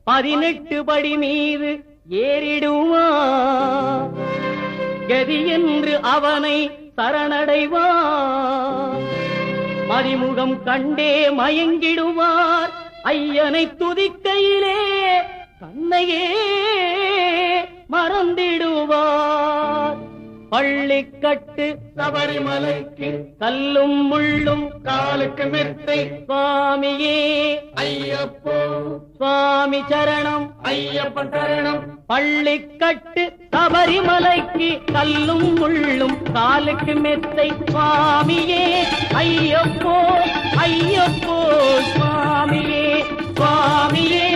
18 படி மீது ஏறிடுவார். கதி என்று அவனை சரணடைவார். மதிமுகம் கண்டே மயங்கிடுவார். ஐயனை துதிக்கையிலே தன்னையே மறந்திடுவார். பள்ளிக்கட்டு சபரிமலைக்கு கல்லும் முள்ளும் காலுக்கு மெத்தை. சுவாமியே ஐயப்போ சுவாமி சரணம் ஐயப்பன் சரணம். பள்ளிக்கட்டு சபரிமலைக்கு கல்லும் முள்ளும் காலுக்கு மெத்தை. சுவாமியே ஐயப்போ ஐயப்போ சுவாமியே சுவாமியே